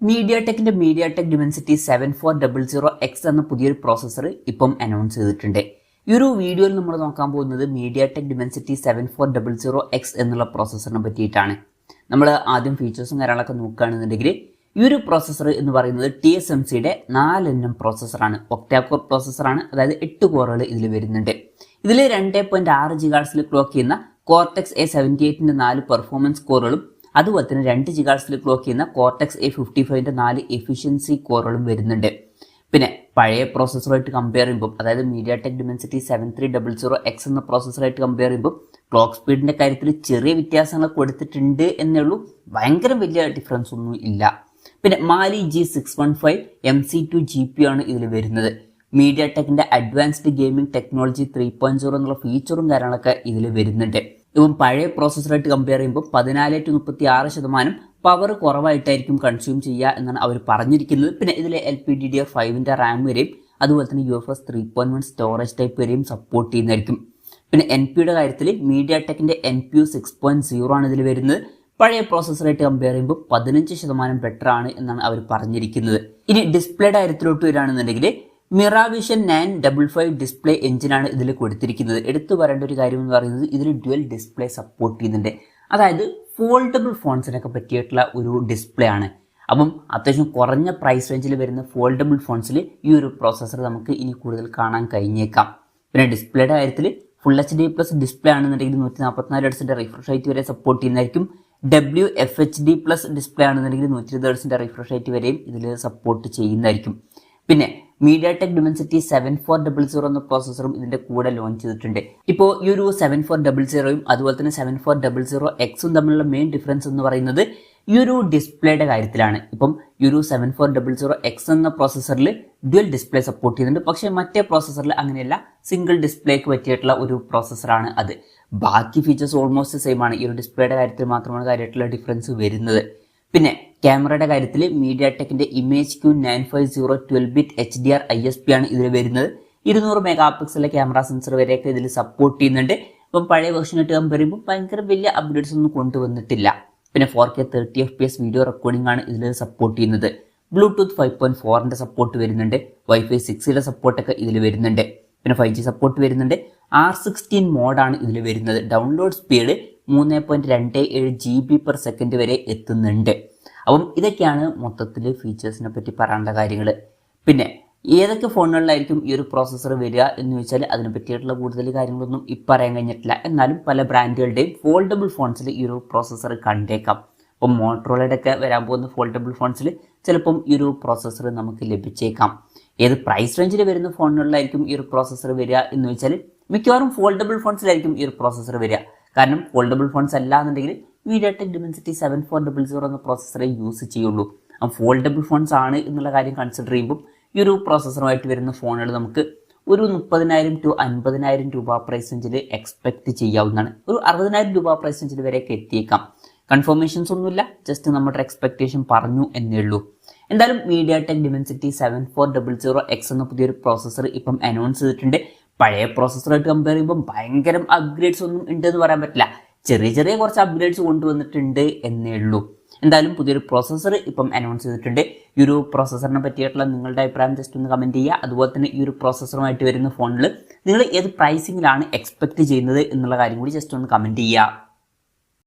മീഡിയാടെക് Dimensity 7400X എന്ന പുതിയൊരു processor ഇപ്പം അനൗൺസ് ചെയ്തിട്ടുണ്ട്. ഈ ഒരു വീഡിയോയിൽ നമ്മൾ നോക്കാൻ പോകുന്നത് മീഡിയാടെക് ഡിമെൻസിറ്റി 7400X എന്നുള്ള പ്രോസസ്സറിനെ പറ്റിയിട്ടാണ്. നമ്മൾ ആദ്യം ഫീച്ചേഴ്സും കാര്യങ്ങളൊക്കെ നോക്കുകയാണെന്നുണ്ടെങ്കിൽ ഈ ഒരു പ്രോസസ്സർ എന്ന് പറയുന്നത് TSMCയുടെ 4nm പ്രോസസ്സറാണ്. ഒക്ടാകോർ പ്രോസസ്സറാണ്, അതായത് 8 കോറുകൾ ഇതിൽ വരുന്നുണ്ട്. ഇതിൽ 2.6 GHz ക്ലോക്ക് ചെയ്യുന്ന കോർട്ടെക്സ് A78ന്റെ 4 പെർഫോമൻസ് കോറുകളും അതുപോലെ തന്നെ 2 GHz ക്ലോക്ക് ചെയ്യുന്ന കോർട്ടെക്സ് A55ന്റെ 4 എഫിഷ്യൻസി കോറുകളും വരുന്നുണ്ട്. പിന്നെ പഴയ പ്രോസസ്സറായിട്ട് കമ്പയർ ചെയ്യുമ്പോൾ, അതായത് മീഡിയാടെക് ഡിമെൻസിറ്റി 7300X എന്ന പ്രോസസ്സറായിട്ട് കമ്പയർ ചെയ്യുമ്പോൾ ക്ലോക്ക് സ്പീഡിന്റെ കാര്യത്തിൽ ചെറിയ വ്യത്യാസങ്ങൾ കൊടുത്തിട്ടുണ്ട് എന്നേ ഉള്ളൂ, ഭയങ്കര വലിയ ഡിഫറൻസ് ഒന്നും ഇല്ല. പിന്നെ മാലി G615 MC2 GPU ആണ് ഇതിൽ വരുന്നത്. മീഡിയാടെക്കിന്റെ അഡ്വാൻസ്ഡ് ഗെയിമിംഗ് ടെക്നോളജി 3.0 എന്നുള്ള ഫീച്ചറും കാര്യങ്ങളൊക്കെ ഇതിൽ വരുന്നുണ്ട്. ഇപ്പം പഴയ പ്രോസസ്സറായിട്ട് കമ്പയർ ചെയ്യുമ്പോൾ 14-36% പവർ കുറവായിട്ടായിരിക്കും കൺസ്യൂം ചെയ്യുക എന്നാണ് അവർ പറഞ്ഞിരിക്കുന്നത്. പിന്നെ ഇതിൽ LPDDR5ന്റെ റാം വരെയും അതുപോലെ തന്നെ UFS 3.1 സ്റ്റോറേജ് ടൈപ്പ് വരെയും സപ്പോർട്ട് ചെയ്യുന്നതായിരിക്കും. പിന്നെ NPയുടെ കാര്യത്തിൽ മീഡിയാടെക്കിന്റെ NPU 6.0 ആണ് ഇതിൽ വരുന്നത്. പഴയ പ്രോസസ്സറായിട്ട് കമ്പയർ ചെയ്യുമ്പോൾ 15% ബെറ്റർ ആണ് എന്നാണ് അവർ പറഞ്ഞിരിക്കുന്നത്. ഇനി ഡിസ്പ്ലേയുടെ കാര്യത്തിലോട്ട് വരികയാണെന്നുണ്ടെങ്കിൽ മിറാവിഷൻ 955 ഡിസ്പ്ലേ എഞ്ചിനാണ് ഇതിൽ കൊടുത്തിരിക്കുന്നത്. എടുത്തു പറയേണ്ട ഒരു കാര്യം എന്ന് പറയുന്നത് ഇതിൽ ഡ്യുവൽ ഡിസ്പ്ലേ സപ്പോർട്ട് ചെയ്യുന്നുണ്ട്. അതായത് ഫോൾഡബിൾ ഫോൺസിനൊക്കെ പറ്റിയിട്ടുള്ള ഒരു ഡിസ്പ്ലേ ആണ്. അപ്പം അത്യാവശ്യം കുറഞ്ഞ പ്രൈസ് റേഞ്ചിൽ വരുന്ന ഫോൾഡബിൾ ഫോൺസിൽ ഈ ഒരു പ്രോസസ്സർ നമുക്ക് ഇനി കൂടുതൽ കാണാൻ കഴിഞ്ഞേക്കാം. പിന്നെ ഡിസ്പ്ലേയുടെ കാര്യത്തിൽ ഫുൾ HD+ ഡിസ്പ്ലേ ആണെന്നുണ്ടെങ്കിൽ 144 Hz റിഫ്രഷ് റേറ്റ് വരെ സപ്പോർട്ട് ചെയ്യുന്നതായിരിക്കും. WFHD+ ഡിസ്പ്ലേ ആണെന്നുണ്ടെങ്കിൽ 120 Hz റിഫ്രഷ് റേറ്റ് വരെയും ഇതിൽ സപ്പോർട്ട് ചെയ്യുന്നതായിരിക്കും. പിന്നെ മീഡിയാടെക് ഡിമെൻസിറ്റി 7400 എന്ന പ്രോസസ്സറും ഇതിന്റെ കൂടെ ലോഞ്ച് ചെയ്തിട്ടുണ്ട്. ഇപ്പോൾ ഈ ഒരു 7400യും അതുപോലെ തന്നെ 7400Xും തമ്മിലുള്ള മെയിൻ ഡിഫറൻസ് എന്ന് പറയുന്നത് ഈ ഒരു ഡിസ്പ്ലേയുടെ കാര്യത്തിലാണ്. ഇപ്പം ഈ ഒരു 7400X എന്ന പ്രോസസ്സറിൽ ഡ്യുവൽ ഡിസ്പ്ലേ സപ്പോർട്ട് ചെയ്യുന്നുണ്ട്. പക്ഷേ മറ്റേ പ്രോസസ്സറിൽ അങ്ങനെയല്ല, സിംഗിൾ ഡിസ്പ്ലേക്ക് പറ്റിയിട്ടുള്ള ഒരു പ്രോസസ്സറാണ് അത്. ബാക്കി ഫീച്ചേഴ്സ് ഓൾമോസ്റ്റ് സെയിം ആണ്. ഈ ഒരു ഡിസ്പ്ലേയുടെ കാര്യത്തിൽ മാത്രമാണ് കാര്യമായിട്ടുള്ള ഡിഫറൻസ് വരുന്നത്. പിന്നെ ക്യാമറയുടെ കാര്യത്തിൽ മീഡിയാടെക്കിന്റെ ImageQ950 12-bit HDR ISP ആണ് ഇതിൽ വരുന്നത്. 200 മെഗാപിക്സലിലെ ക്യാമറ സെൻസർ വരെയൊക്കെ ഇതിൽ സപ്പോർട്ട് ചെയ്യുന്നുണ്ട്. ഇപ്പം പഴയ വെർഷനായിട്ട് കമ്പയർ ചെയ്യുമ്പോൾ ഭയങ്കര വലിയ അപ്ഡേറ്റ്സ് ഒന്നും കൊണ്ടുവന്നിട്ടില്ല. പിന്നെ 4K 30 FPS വീഡിയോ റെക്കോർഡിംഗ് ആണ് ഇതിൽ സപ്പോർട്ട് ചെയ്യുന്നത്. ബ്ലൂടൂത്ത് 5.4ന്റെ സപ്പോർട്ട് വരുന്നുണ്ട്. Wi-Fi 6യുടെ സപ്പോർട്ടൊക്കെ ഇതിൽ വരുന്നുണ്ട്. പിന്നെ 5G സപ്പോർട്ട് വരുന്നുണ്ട്. R16 മോഡാണ് ഇതിൽ വരുന്നത്. ഡൗൺലോഡ് സ്പീഡ് 3.27 GB/s വരെ എത്തുന്നുണ്ട്. അപ്പം ഇതൊക്കെയാണ് മൊത്തത്തിൽ ഫീച്ചേഴ്സിനെ പറ്റി പറയാനുള്ള കാര്യങ്ങൾ. പിന്നെ ഏതൊക്കെ ഫോണുകളിലായിരിക്കും ഈ ഒരു പ്രോസസ്സർ വരിക എന്ന് ചോദിച്ചാൽ അതിനെ പറ്റിയിട്ടുള്ള കൂടുതൽ കാര്യങ്ങളൊന്നും ഇപ്പം അറിയാൻ കഴിഞ്ഞിട്ടില്ല. എന്നാലും പല ബ്രാൻഡുകളുടെയും ഫോൾഡബിൾ ഫോൺസിൽ ഈ ഒരു പ്രോസസ്സർ കണ്ടേക്കാം. അപ്പം മോട്ടറോളയുടെ ഒക്കെ വരാൻ പോകുന്ന ഫോൾഡബിൾ ഫോൺസിൽ ചിലപ്പം ഈ ഒരു പ്രോസസ്സർ നമുക്ക് ലഭിച്ചേക്കാം. ഏത് പ്രൈസ് റേഞ്ചിൽ വരുന്ന ഫോണുകളിലായിരിക്കും ഈ ഒരു പ്രോസസ്സർ വരിക എന്ന് വെച്ചാൽ മിക്കവാറും ഫോൾഡബിൾ ഫോൺസിലായിരിക്കും ഈ ഒരു പ്രോസസ്സർ വരിക. കാരണം ഫോൾഡബിൾ ഫോൺസ് അല്ല എന്നുണ്ടെങ്കിൽ മീഡിയാടെക് ഡിമെൻസിറ്റി 7400 എന്ന പ്രോസസ്സറെ യൂസ് ചെയ്യുള്ളൂ. ഫോൾഡബിൾ ഫോൺസ് ആണ് എന്നുള്ള കാര്യം കൺസിഡർ ചെയ്യുമ്പോൾ ഈ ഒരു പ്രോസസ്സറുമായിട്ട് വരുന്ന ഫോണുകൾ നമുക്ക് ഒരു 30,000 to 50,000 രൂപ പ്രൈസ് റേഞ്ചിൽ എക്സ്പെക്ട് ചെയ്യാവുന്നതാണ്. ഒരു 60,000 രൂപ പ്രൈസ് റേഞ്ചിൽ വരെയൊക്കെ എത്തിയേക്കാം. കൺഫർമേഷൻസ് ഒന്നുമില്ല, ജസ്റ്റ് നമ്മുടെ എക്സ്പെക്ടേഷൻ പറഞ്ഞു എന്നേ ഉള്ളൂ. എന്തായാലും മീഡിയാടെക് ഡിമെൻസിറ്റി 7400X എന്ന പുതിയൊരു പ്രോസസ്സർ ഇപ്പം അനൗൺസ് ചെയ്തിട്ടുണ്ട്. പഴയ പ്രോസസ്സറായിട്ട് കമ്പയർ ചെയ്യുമ്പോൾ ഭയങ്കര അപ്ഗ്രേഡ്സ് ഒന്നും ഉണ്ടെന്ന് പറയാൻ പറ്റില്ല. ചെറിയ കുറച്ച് അപ്ഗ്രേഡ്സ് കൊണ്ടുവന്നിട്ടുണ്ട് എന്നേ ഉള്ളൂ. എന്തായാലും പുതിയൊരു പ്രോസസ്സർ ഇപ്പം അനൗൺസ് ചെയ്തിട്ടുണ്ട്. ഈ ഒരു പ്രോസസ്സറിനെ പറ്റിയിട്ടുള്ള നിങ്ങളുടെ അഭിപ്രായം ജസ്റ്റ് ഒന്ന് കമൻറ്റ് ചെയ്യുക. അതുപോലെ തന്നെ ഈ ഒരു പ്രോസസ്സറുമായിട്ട് വരുന്ന ഫോണിൽ നിങ്ങൾ ഏത് പ്രൈസിങ്ങിലാണ് എക്സ്പെക്ട് ചെയ്യുന്നത് എന്നുള്ള കാര്യം കൂടി ജസ്റ്റ് ഒന്ന് കമൻറ്റ് ചെയ്യുക.